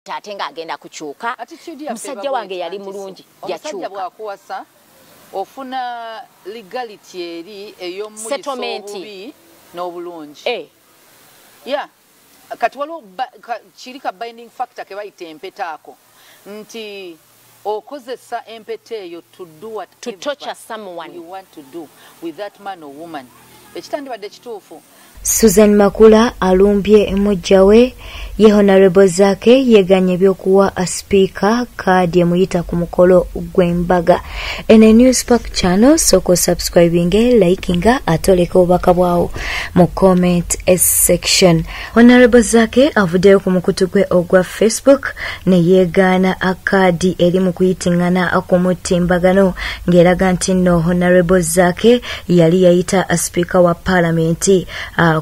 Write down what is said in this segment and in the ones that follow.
ate ng'agenda kukyuka musajja wange yali mulungi yakyuka bwakuwasa ofuna legality eri ey'omuliso obubi n'obulungi ya kati waliwo kiri ka binding factor ke bayita empeta ako nti okozesa empeta eyo to do what to torture someone you want to do with that man or woman ekitandibadde kituufu. Makula Alumbye Mujjawe ye Honorable Zaake yeganye byokuwa a speaker card yemuyita ku mukolo gw'embaga. Ene Newspark channel soko subscribing liking atoleka obaka bwawo mu comment section. Honorable Zaake avuddeyo ku mukutu gwe ogwa Facebook ne yegaana akadi eri mu kuyitingana ku mutimbagano ng'eraga nti no Honorable Zaake yali yayita a speaker wa parliament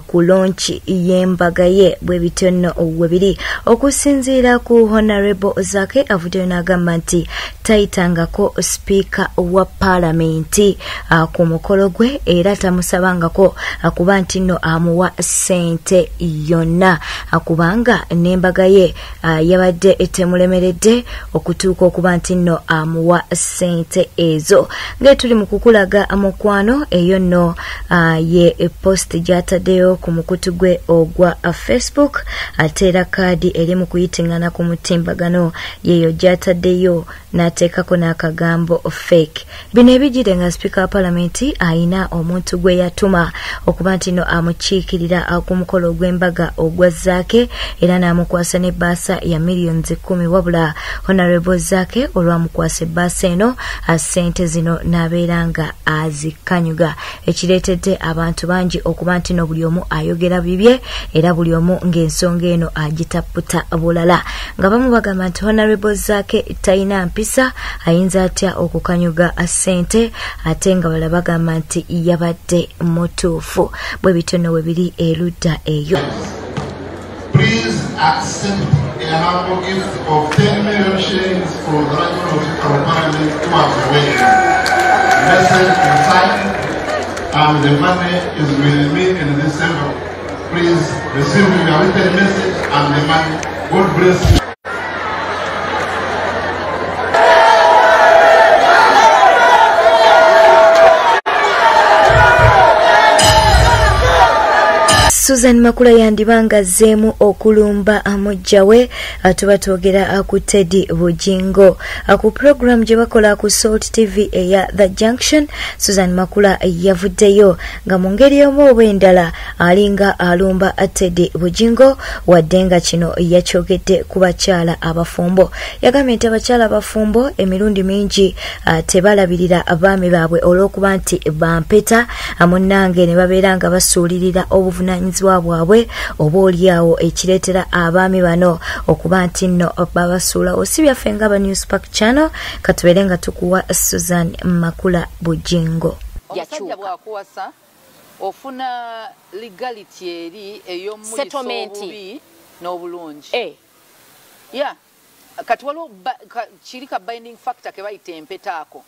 ku launch y'embaga ye bwe bitono webiri okusinziira ku Honorable Zaake avuddeyo n'agamba nti tayitangako speaker wa parliament ku mukolo gwe era tamusabangako kuba nti no amuwa sente yonna kubanga n'embaga ye yabadde temulemeredde okutuuka okuba nti no amuwa sente ezo. Ng'etuli mu kukulaga mukwano eyo no ye post gyataddeyo ku mukutu gwe ogwa Facebook ate era kadi eri mu kuyitingana ku mutimbagano yeyo gyataddeyo n'ateekako n'akagambo fake. Bino ebijjire nga speaker wa parliament ayina omuntu gwe yatuma okuba nti no amukiikirira ku mukolo gw'embaga ogwa Zaake era n'amukwasa n'ebbaasa ya millions 10 wabula Honorable Zaake olwamukwasa ebbaasa eno ssente zino n'abeera nga azikanyuga ekireetedde abantu bangi okuba nti no buli omu ayogera bibye era buli omu ng'ensonga eno agitaputa bulala nga bamu bagamba nti Honorable Zaake talina mpisa ayinza atya okukanyuga ssente ate nga bala bagamba nti yabadde mutuufu bwe bitono we biri erudda eyo. Please accept a humble gift of 10 million shillings for the National Speaker of Parliament towards the wedding. Message inside, and the money is with me in this envelope. Please receive your written message and the money. God bless you. Makula yandibanga zeemu okulumba Mujjawe tuba twogera ku Teddy Bujingo ku program gye bakola ku Salt TV eya The Junction. Makula yavuddeyo nga mu ngeri y'omu oba endala alinga alumba Teddy Bujingo wadde nga kino yakyogedde ku bakyala abafumbo. Yagambye nti abakyala abafumbo emirundi mingi tebalabirira abaami baabwe olw'okuba nti bampeta munnange ne babeera nga basuulirira obuvunaanyizibwa bwabwe oba oliawo ekireetera abaami bano okuba nti nno babasuulawo. Si byaffe nga ba Newspark channel katubeere nga tukuwa Makula Bujingo. Omusajja bwakuwasa ofuna legality eri ey'omuliso obubi n'obulungi. Ya kati waliwo kiri ka binding factor ke bayita empeta ako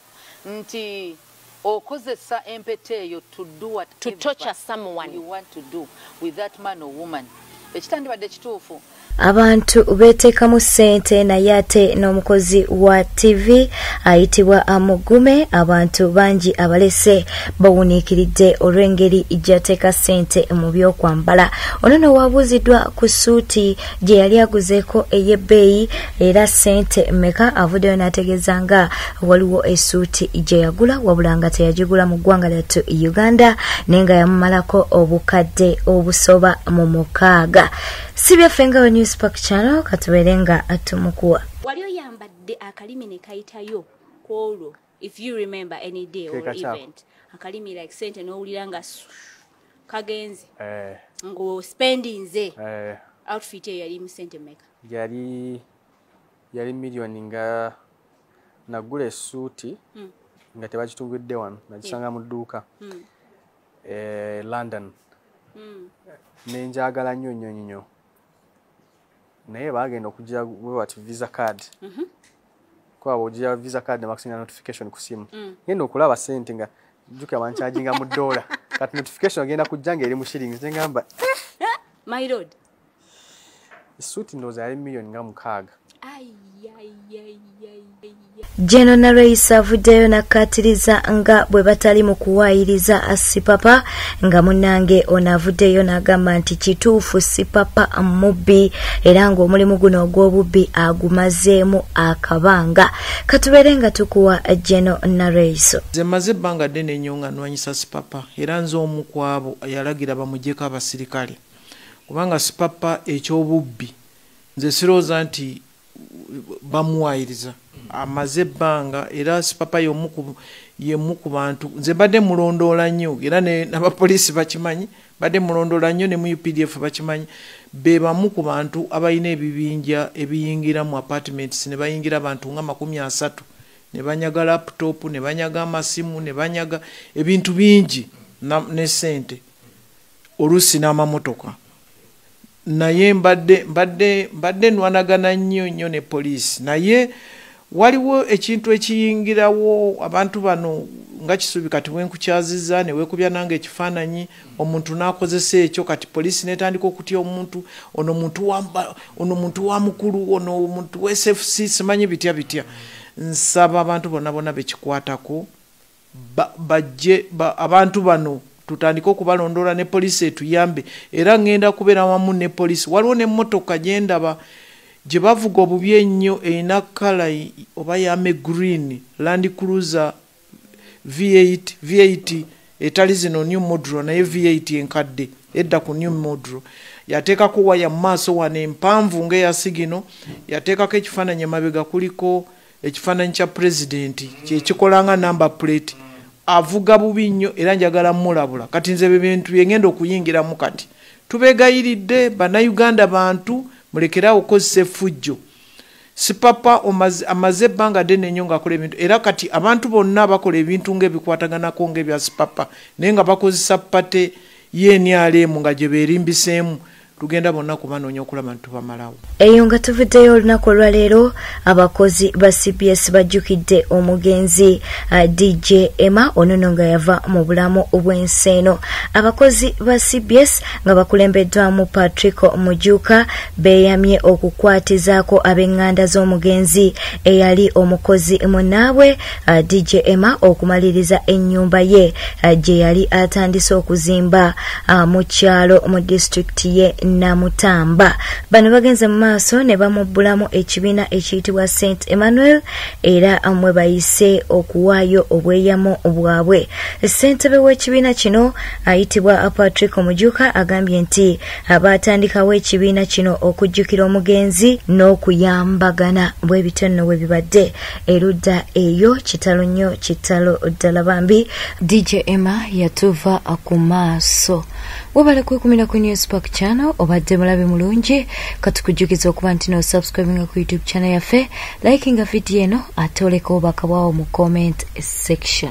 nti okozesa empeta eyo to do what to torture someone you want to do with that man or woman. Ekitandibadde kituufu. Abantu beteekamu ssente naye ate n'omukozi wa TV ayitibwa Mugume. Abantu bangi abalese bawuniikiridde olw'engeri gy'ateeka ssente mu by'okwambala. Ono no wabuuziddwa ku suuti gye yali aguzeeko ey'ebbeeyi era ssente mmeka avuddeyo n'ategeeza nga waliwo essuuti gye yagula wabula nga teyagigula mu ggwanga lyattu Uganda naye nga yamumalako obukadde obusoba mu 6. Si byaffe nga wa Newspark channel katubeere nga atumukuwa. Wali oyambadde akalimi ne kayitayo kwolwo if you remember any day or event akalimi like sente n'owulira nga kagenze ngo spendinze outfit yali mu sente meka yali million nga nagula essuuti nga tebagitungudde wano nagisanga mu dduuka London nenjagala nnyo naye bagenda okugira wati visa card kwa bogia visa card na notification ku simu ngenda okulaba sente nga juka bancharginga mu dollar kati notification agenda kujjanga eri mu shillings ngamba my lord suit ndoza yali million nga 6. General Rais avuddeyo nakkaatiriza nga bwe batali mu kuwaayiriza Sipapa nga munnange ono avuddeyo n'agamba nti kituufu Sipapa mubbi era ng'omulimu guno ogw'obubbi agumazeemu akabanga. Katubeere nga tukuwa General Rais. Nze maze ebbanga ddene nnyo nga nnwanyisa Sipapa era nze omu ku abo yalagira bamugyeko abasirikale kubanga Sipapa eky'obubbi nze sirowooza nti bamuwaayiriza. Amaze ebbanga era Sipapa yemu ku bantu nze badde mulondoola nnyo era n'abapoliisi bakimanyi, badde mulondoola nnyo ne mu UPDF bakimanyi, be bamu ku bantu abalina ebibinja ebiyingira mu apartments ne bayingira abantu nga 30 ne banyaga laptop ne banyaga amasimu ne banyaga ebintu bingi ne sente oluusi n'amamotoka. Naye mbadde nwanagana nnyo ne poliisi naye waliwo ekintu ekiyingirawo abantu bano nga kisubi kati wenkukyaziza ne wekubya nange ekifaananyi omuntu n'akozesa ekyo kati poliisi netandika okutya omuntu ono muntu wa mukulu ono omuntu wa SFC simanyi bitya. Nsaba abantu bonna bekikwatako bajje abantu bano tutandika okubalondoola ne poliisi etuyambe era ngenda kubeera wamu ne poliisi. Waliwo n'emmotoka gye ndaba gye bavuga obubi ennyo erina kala oba yame green Land Cruiser V8 etali zino new model naye V8 enkadde edda ku new model yateekako waya mu maaso wano empanvu ng'eya sigino yateekako ekifaananyi emabega kuliko ekifaananyi kya pulezidenti kyekikola nga number plate. Avuga bubi nnyo era njagala mulabula kati nze bintu byengenda okuyingiramu kati tubeegayiridde bannayuganda bantu mulekerawo okozesa effujjo. Sipapa amaze ebbanga ddene nnyo ng'akola ebintu era kati abantu bonna bakola ebintu ng'ebikwataganako ng'ebya Sipapa naye nga bakozesa pate y'NRM nga gye beerimbiseemu tugenda bonna kubanoonya okulaba nti tubamalawo. Eyo nga tuvuddeyo olunaku olwaleero abakozi ba CBS bajjukidde omugenzi DJ Emma ono nga yava mu bulamu obw'ensi eno. Abakozi ba CBS nga bakulembeddwamu Patrick Mujuka beeyamye okukwatizaako ab'eŋŋanda z'omugenzi eyali omukozi munnaabwe DJ Emma okumaliriza ennyumba ye gye yali atandise okuzimba mu kyalo mu disitulikiti ye Namutamba. Bano bagenze mu maaso ne bamubbulamu ekibiina ekiyitibwa St. Emmanuel era mwe bayise okuwaayo obweyamo bwabwe. Ssentebe w'ekibiina kino ayitibwa Patrick Mujuka agambye nti abatandikawo ekibiina kino okujjukira omugenzi n'okuyambagana bwe bitono we bibadde erudda eyo kitalo nnyo kitalo ddala bambi. DJ Emma yatuva ku maaso. Wabale kwekumira ku Newspark channel obadde mulabe mulungi katukujjukiza okuba nti no subscribing ku YouTube channel yaffe, likinga video eno ate oleka obaka bwawo mu comment section.